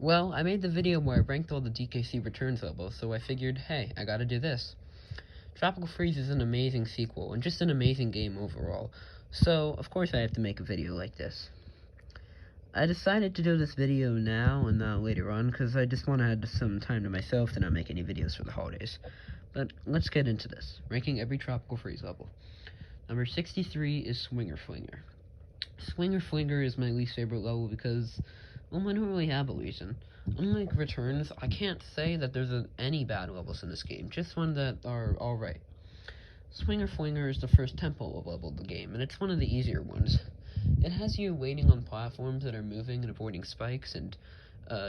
Well, I made the video where I ranked all the DKC returns levels, so I figured, hey, I gotta do this. Tropical Freeze is an amazing sequel, and just an amazing game overall, so of course I have to make a video like this. I decided to do this video now and not later on, because I just want to add some time to myself to not make any videos for the holidays. But let's get into this, ranking every Tropical Freeze level. Number 63 is Swinger Flinger. Swinger Flinger is my least favorite level because, well, I don't really have a reason. Unlike Returns, I can't say that there's any bad levels in this game, just one that are alright. Swinger Flinger is the first tempo level of the game, and it's one of the easier ones. It has you waiting on platforms that are moving and avoiding spikes and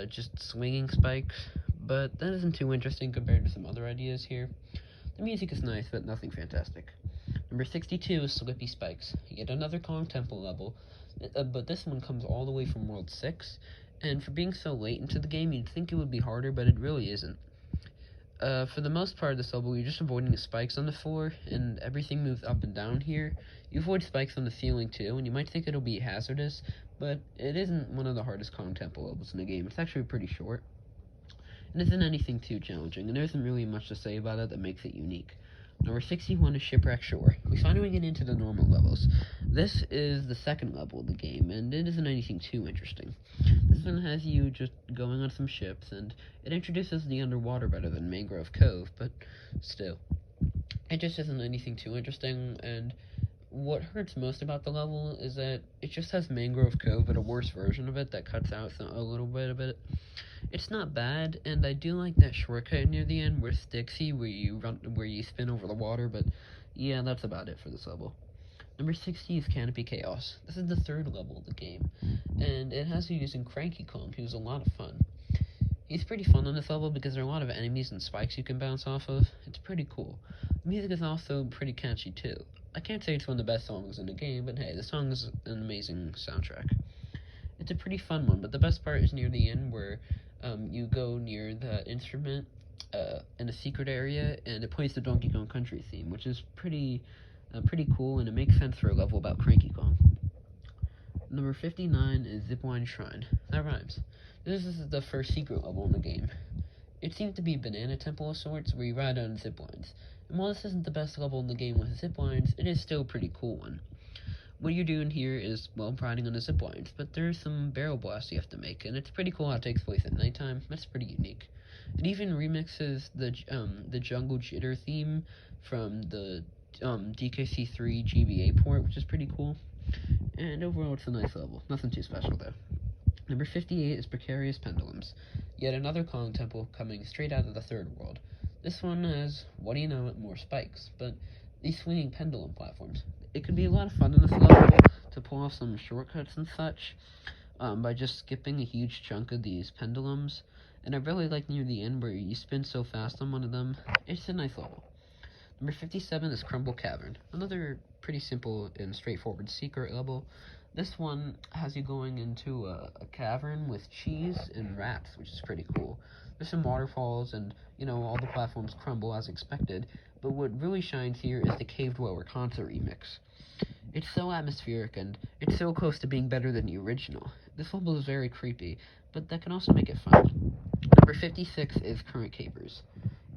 just swinging spikes, but that isn't too interesting compared to some other ideas here. The music is nice, but nothing fantastic. Number 62 is Slippy Spikes, yet another Kong tempo level, but this one comes all the way from World 6, and for being so late into the game, you'd think it would be harder, but it really isn't. For the most part of this level, you're just avoiding the spikes on the floor, and everything moves up and down here. You avoid spikes on the ceiling too, and you might think it'll be hazardous, but it isn't one of the hardest Kong tempo levels in the game. It's actually pretty short, and isn't anything too challenging, and there isn't really much to say about it that makes it unique. Number 61 is Shipwreck Shore. We finally get into the normal levels. This is the second level of the game, and it isn't anything too interesting. This one has you just going on some ships, and it introduces the underwater better than Mangrove Cove, but still. It just isn't anything too interesting, and what hurts most about the level is that it just has Mangrove Cove, but a worse version of it that cuts out a little bit of it. It's not bad, and I do like that shortcut near the end with Stixie, where you spin over the water, but yeah, that's about it for this level. Number 60 is Canopy Chaos. This is the third level of the game, and it has you using Cranky Kong, who's a lot of fun. He's pretty fun on this level because there are a lot of enemies and spikes you can bounce off of. It's pretty cool. The music is also pretty catchy too. I can't say it's one of the best songs in the game, but hey, the song is an amazing soundtrack. It's a pretty fun one, but the best part is near the end where you go near the instrument in a secret area, and it plays the Donkey Kong Country theme, which is pretty cool, and it makes sense for a level about Cranky Kong. Number 59 is Zipline Shrine. That rhymes. This is the first secret level in the game. It seems to be a banana temple of sorts where you ride on ziplines. And while this isn't the best level in the game with ziplines, it is still a pretty cool one. What you're doing here is, well, riding on the ziplines, but there's some barrel blasts you have to make, and it's pretty cool how it takes place at nighttime. That's pretty unique. It even remixes the Jungle Jitter theme from the DKC3 GBA port, which is pretty cool. And overall, it's a nice level. Nothing too special, though. Number 58 is Precarious Pendulums. Yet another Kong temple coming straight out of the third world. This one has, what do you know, more spikes, but these swinging pendulum platforms. It could be a lot of fun in this level to pull off some shortcuts and such by just skipping a huge chunk of these pendulums. And I really like near the end where you spin so fast on one of them. It's a nice level. Number 57 is Crumble Cavern. Another pretty simple and straightforward secret level. This one has you going into a cavern with cheese and rats, which is pretty cool. There's some waterfalls, and, all the platforms crumble as expected, but what really shines here is the Cave Dweller concert remix. It's so atmospheric, and it's so close to being better than the original. This level is very creepy, but that can also make it fun. Number 56 is Current Capers.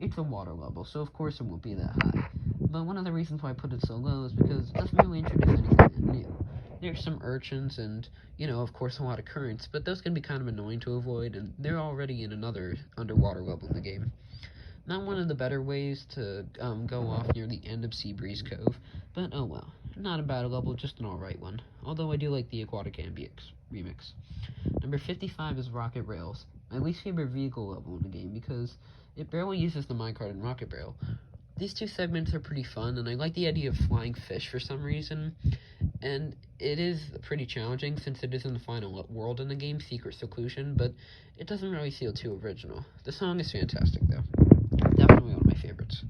It's a water level, so of course it won't be that high. But one of the reasons why I put it so low is because it doesn't really introduce anything new. There's some urchins and, of course a lot of currents, but those can be kind of annoying to avoid, and they're already in another underwater level in the game. Not one of the better ways to go off near the end of Seabreeze Cove, but oh well. Not a bad level, just an alright one. Although I do like the Aquatic Ambience remix. Number 55 is Rocket Rails. My least favorite vehicle level in the game because it barely uses the minecart and rocket barrel. These two segments are pretty fun, and I like the idea of flying fish for some reason. And it is pretty challenging since it is in the final world in the game, Secret Seclusion, but it doesn't really feel too original. The song is fantastic, though. Definitely one of my favorites.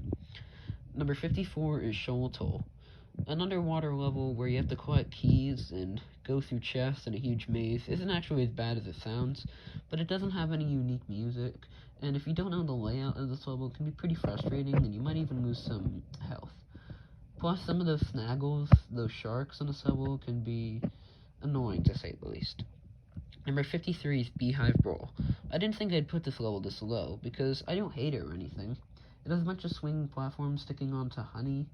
Number 54 is Shoal Toll. An underwater level where you have to collect keys and go through chests in a huge maze isn't actually as bad as it sounds, but it doesn't have any unique music, and if you don't know the layout of this level, it can be pretty frustrating, and you might even lose some health. Plus, some of those snaggles, those sharks on this level, can be annoying to say the least. Number 53 is Beehive Brawl. I didn't think I'd put this level this low, because I don't hate it or anything. It has a bunch of swinging platforms sticking onto honey,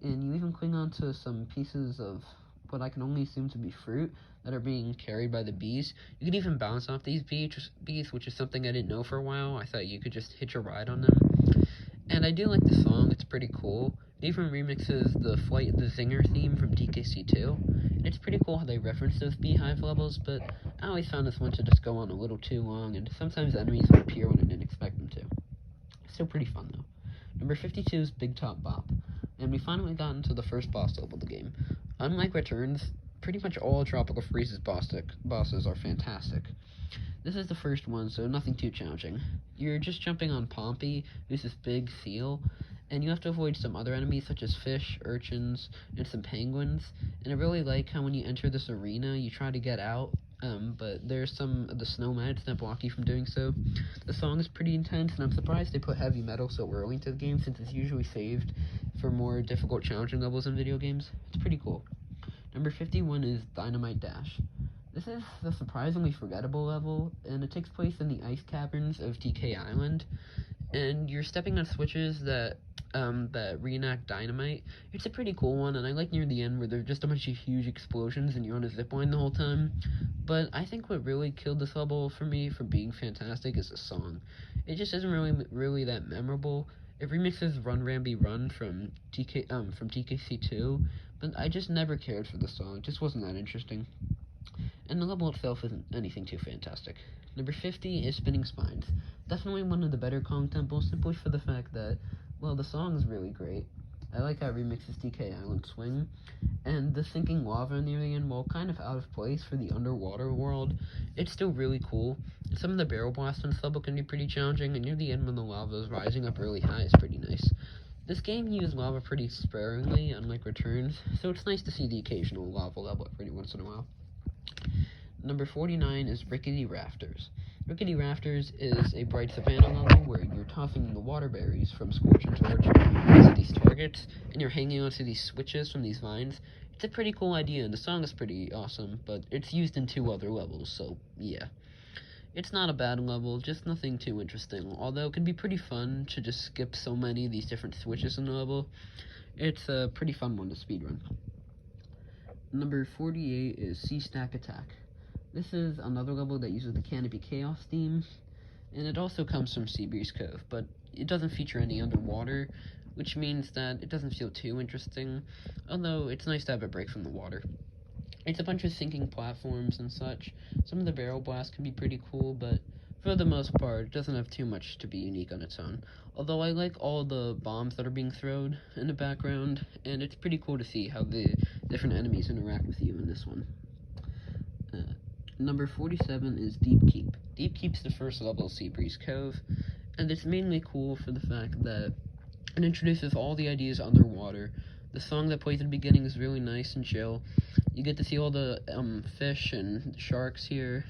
and you even cling onto some pieces of what I can only assume to be fruit that are being carried by the bees. You can even bounce off these bees, which is something I didn't know for a while. I thought you could just hitch a ride on them. And I do like the song, it's pretty cool. It even remixes the Flight the Zinger theme from DKC2. And it's pretty cool how they reference those beehive levels, but I always found this one to just go on a little too long, and sometimes enemies would appear when I didn't expect them to. Still pretty fun though. Number 52 is Big Top Bop, and we finally got into the first boss level of the game. Unlike Returns, pretty much all Tropical Freeze's bosses are fantastic. This is the first one, so nothing too challenging. You're just jumping on Pompey, who's this big seal, and you have to avoid some other enemies such as fish, urchins, and some penguins. And I really like how when you enter this arena, you try to get out, but there's some of the snow mats that block you from doing so. The song is pretty intense, and I'm surprised they put heavy metal so early into the game, since it's usually saved for more difficult, challenging levels in video games. It's pretty cool. Number 51 is Dynamite Dash. This is a surprisingly forgettable level, and it takes place in the ice caverns of TK Island, and you're stepping on switches that reenact dynamite. It's a pretty cool one, and I like near the end where there's just a bunch of huge explosions and you're on a zipline the whole time. But I think what really killed this level for me from being fantastic is the song. It just isn't really that memorable. It remixes Run Rambi Run from TKC2, but I just never cared for the song. It just wasn't that interesting. And the level itself isn't anything too fantastic. Number 50 is Spinning Spines. Definitely one of the better Kong temples, simply for the fact that, well, the song is really great. I like how it remixes TK Island Swing, and the sinking lava near the end, while kind of out of place for the underwater world, it's still really cool. Some of the barrel blasts in this level can be pretty challenging, and near the end when the lava is rising up really high is pretty nice. This game used lava pretty sparingly, unlike Returns, so it's nice to see the occasional lava level every once in a while. Number 49 is Rickety Rafters. Rickety Rafters is a bright savannah level where you're tossing the water berries from Scorch and Torch to these targets, and you're hanging onto these switches from these vines. It's a pretty cool idea, and the song is pretty awesome, but it's used in 2 other levels, so yeah. It's not a bad level, just nothing too interesting, although it can be pretty fun to just skip so many of these different switches in the level. It's a pretty fun one to speedrun. Number 48 is Sea Stack Attack. This is another level that uses the Canopy Chaos theme, and it also comes from Seabreeze Cove, but it doesn't feature any underwater, which means that it doesn't feel too interesting, although it's nice to have a break from the water. It's a bunch of sinking platforms and such. Some of the barrel blasts can be pretty cool, but for the most part, it doesn't have too much to be unique on its own. Although I like all the bombs that are being thrown in the background, and it's pretty cool to see how the different enemies interact with you in this one. Number 47 is Deep Keep. Deep Keep's the first level of Seabreeze Cove, and it's mainly cool for the fact that it introduces all the ideas underwater. The song that plays at the beginning is really nice and chill. You get to see all the fish and sharks here.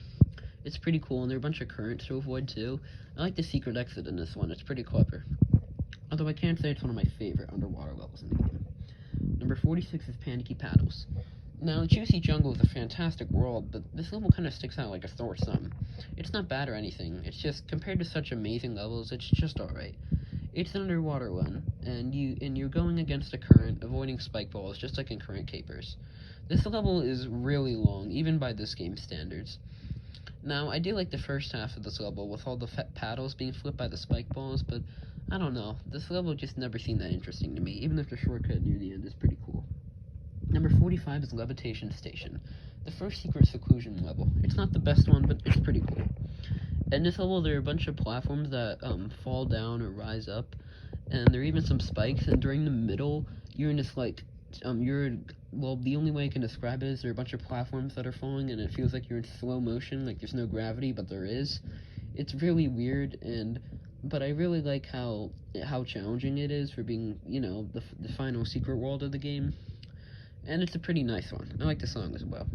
It's pretty cool, and there are a bunch of currents to avoid too. I like the secret exit in this one, it's pretty clever. Although I can't say it's one of my favorite underwater levels in the game. Number 46 is Panicky Paddles. Now, Juicy Jungle is a fantastic world, but this level kind of sticks out like a sore thumb. It's not bad or anything, it's just, compared to such amazing levels, it's just alright. It's an underwater one, and you're going against a current, avoiding spike balls, just like in Current Capers. This level is really long, even by this game's standards. Now, I do like the first half of this level, with all the paddles being flipped by the spike balls, but I don't know, this level just never seemed that interesting to me, even if the shortcut near the end is pretty cool. Number 45 is Levitation Station, the first secret seclusion level. It's not the best one, but it's pretty cool. In this level, there are a bunch of platforms that fall down or rise up, and there are even some spikes, and during the middle, you're in this, like, the only way I can describe it is there are a bunch of platforms that are falling, and it feels like you're in slow motion, like there's no gravity, but there is. It's really weird, but I really like how challenging it is for being, the final secret world of the game. And it's a pretty nice one. I like the song as well.